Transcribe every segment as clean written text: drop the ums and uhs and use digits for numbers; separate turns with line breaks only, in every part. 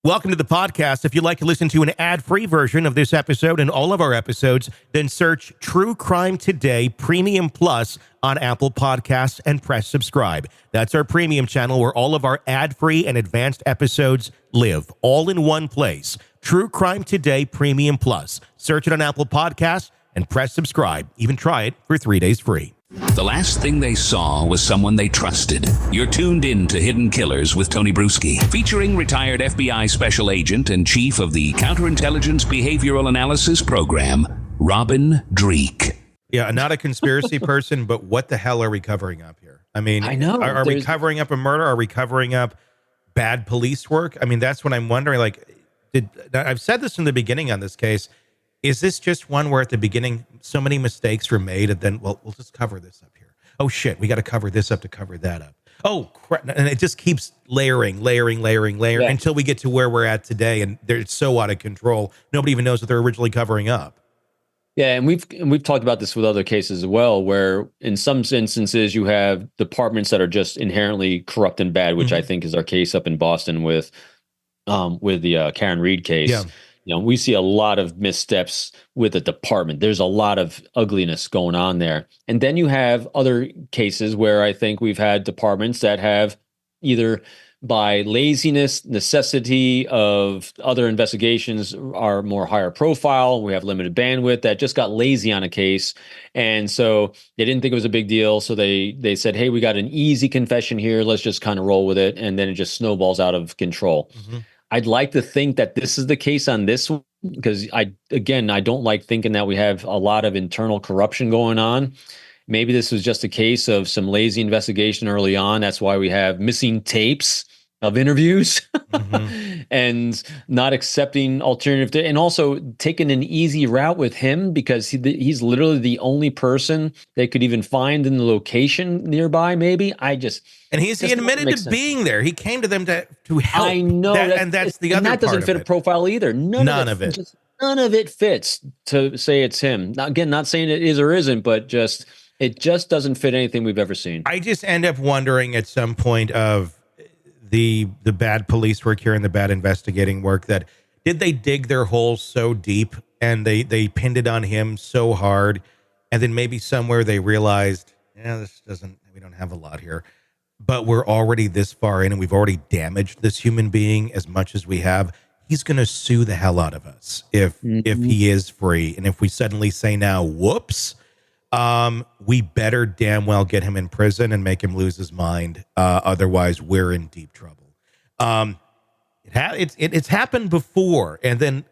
Welcome to the podcast. If you'd like to listen to an ad-free version of this episode and all of our episodes, then search True Crime Today Premium Plus on Apple Podcasts and press subscribe. That's our premium channel where all of our ad-free and advanced episodes live, all in one place. True Crime Today Premium Plus. Search it on Apple Podcasts and press subscribe. Even try it for 3 days free.
The last thing they saw was someone they trusted. You're tuned in to Hidden Killers with Tony Brueski, featuring retired FBI special agent and chief of the Counterintelligence Behavioral Analysis Program, Robin Dreeke.
Yeah, not a conspiracy person, but what the hell are we covering up here? I mean,
I know.
Are we covering up a murder? Are we covering up bad police work? I mean, that's what I'm wondering. Like, I've said this in the beginning on this case. Is this just one where at the beginning so many mistakes were made and then, well, we'll just cover this up here. Oh, shit, we got to cover this up to cover that up. Oh, crap. And it just keeps layering until we get to where we're at today. And they're so out of control. Nobody even knows what they're originally covering up.
Yeah, and we've talked about this with other cases as well, where in some instances you have departments that are just inherently corrupt and bad, which I think is our case up in Boston with the Karen Reed case.
Yeah.
You know, we see a lot of missteps with the department. There's a lot of ugliness going on there. And then you have other cases where I think we've had departments that have either by laziness, necessity of other investigations are more higher profile. We have limited bandwidth that just got lazy on a case. And so they didn't think it was a big deal. So they said, hey, we got an easy confession here. Let's just kind of roll with it. And then it just snowballs out of control. Mm-hmm. I'd like to think that this is the case on this one, because I don't like thinking that we have a lot of internal corruption going on. Maybe this was just a case of some lazy investigation early on. That's why we have missing tapes of interviews and not accepting alternative, and also taking an easy route with him because he's literally the only person they could even find in the location nearby. Maybe
and he admitted to being there. He came to them to help.
I know,
and that's the other part.
That doesn't fit a profile either. None of it. None of it fits to say it's him. Now, again, not saying it is or isn't, but it just doesn't fit anything we've ever seen.
I just end up wondering at some point of the bad police work here and the bad investigating work, that did they dig their hole so deep and they pinned it on him so hard, and then maybe somewhere they realized, we don't have a lot here, but we're already this far in and we've already damaged this human being as much as we have. He's going to sue the hell out of us if he is free. And if we suddenly say now, whoops, we better damn well get him in prison and make him lose his mind. Otherwise, we're in deep trouble. It's happened before, and then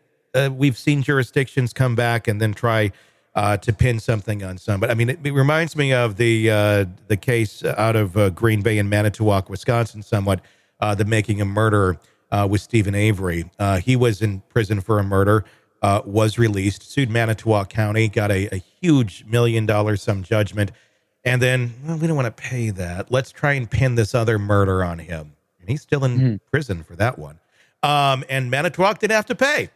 we've seen jurisdictions come back and then try to pin something on some. But I mean, it reminds me of the case out of Green Bay and Manitowoc, Wisconsin, somewhat, the making a murderer with Steven Avery. He was in prison for a murder. Was released, sued Manitowoc County, got a huge $1 million sum judgment, and then, well, we don't want to pay that. Let's try and pin this other murder on him. And he's still in prison for that one. And Manitowoc didn't have to pay.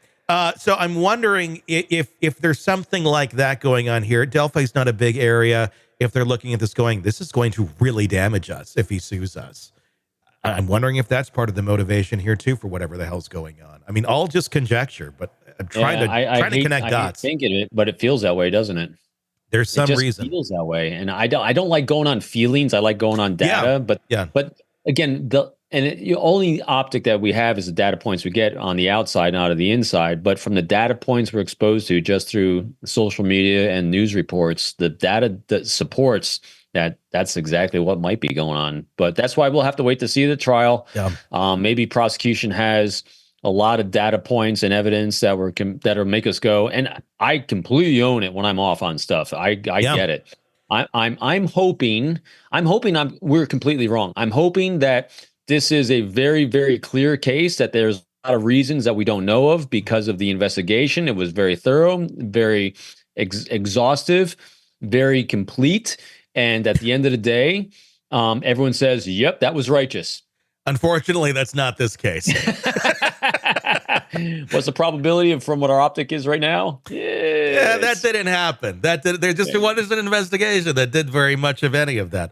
So I'm wondering if there's something like that going on here. Delphi's not a big area. If they're looking at this going, this is going to really damage us if he sues us. I'm wondering if that's part of the motivation here, too, for whatever the hell's going on. I mean, all just conjecture, but I'm trying to connect dots.
I hate thinking it, but it feels that way, doesn't it?
There's some reason.
It feels that way, and I don't like going on feelings. I like going on data, but again, the only optic that we have is the data points we get on the outside, not of the inside. But from the data points we're exposed to just through social media and news reports, the data that supports that's exactly what might be going on. But that's why we'll have to wait to see the trial. Yeah. Maybe prosecution has a lot of data points and evidence that'll make us go. And I completely own it when I'm off on stuff. I get it. I'm hoping we're completely wrong. I'm hoping that this is a very, very clear case, that there's a lot of reasons that we don't know of because of the investigation. It was very thorough, very exhaustive, very complete. And at the end of the day, everyone says, yep, that was righteous.
Unfortunately, that's not this case.
What's the probability of from what our optic is right now?
Yeah, that didn't happen. There just wasn't an investigation that did very much of any of that.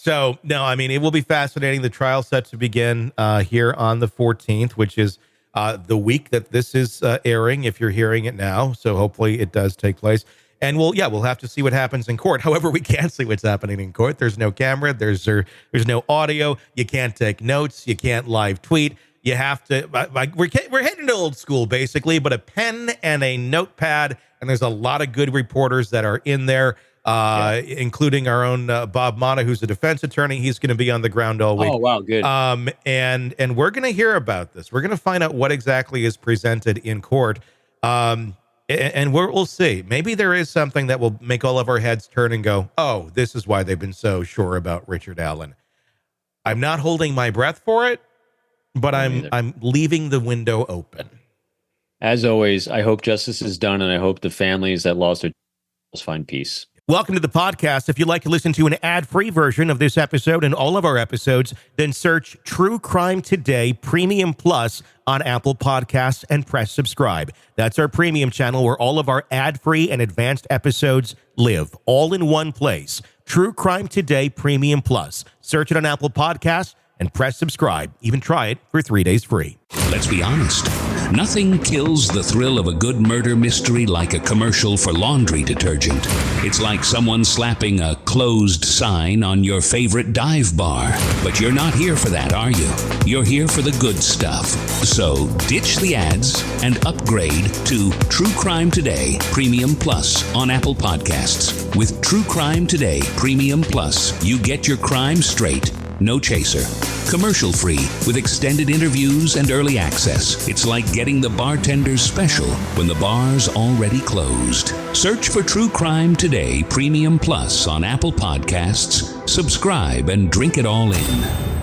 So, no, I mean, it will be fascinating. The trial set to begin here on the 14th, which is the week that this is airing, if you're hearing it now. So hopefully it does take place. And we'll have to see what happens in court. However, we can't see what's happening in court. There's no camera. There's no audio. You can't take notes. You can't live tweet. You have to, like, we're heading to old school, basically, but a pen and a notepad. And there's a lot of good reporters that are in there, including our own Bob Mata, who's a defense attorney. He's going to be on the ground all week.
Oh, wow, good.
And we're going to hear about this. We're going to find out what exactly is presented in court. And we'll see. Maybe there is something that will make all of our heads turn and go, oh, this is why they've been so sure about Richard Allen. I'm not holding my breath for it, but I'm leaving the window open.
As always, I hope justice is done, and I hope the families that lost their children find peace.
Welcome to the podcast. If you'd like to listen to an ad-free version of this episode and all of our episodes, then search True Crime Today Premium Plus on Apple Podcasts and press subscribe. That's our premium channel where all of our ad-free and advanced episodes live, all in one place. True Crime Today Premium Plus. Search it on Apple Podcasts and press subscribe. Even try it for 3 days free.
Let's be honest. Nothing kills the thrill of a good murder mystery like a commercial for laundry detergent. It's like someone slapping a closed sign on your favorite dive bar. But you're not here for that, are you? You're here for the good stuff. So ditch the ads and upgrade to True Crime Today Premium Plus on Apple Podcasts. With True Crime Today Premium Plus, you get your crime straight. No chaser. Commercial free with extended interviews and early access. It's like getting the bartender's special when the bar's already closed. Search for True Crime Today Premium Plus on Apple Podcasts. Subscribe and drink it all in.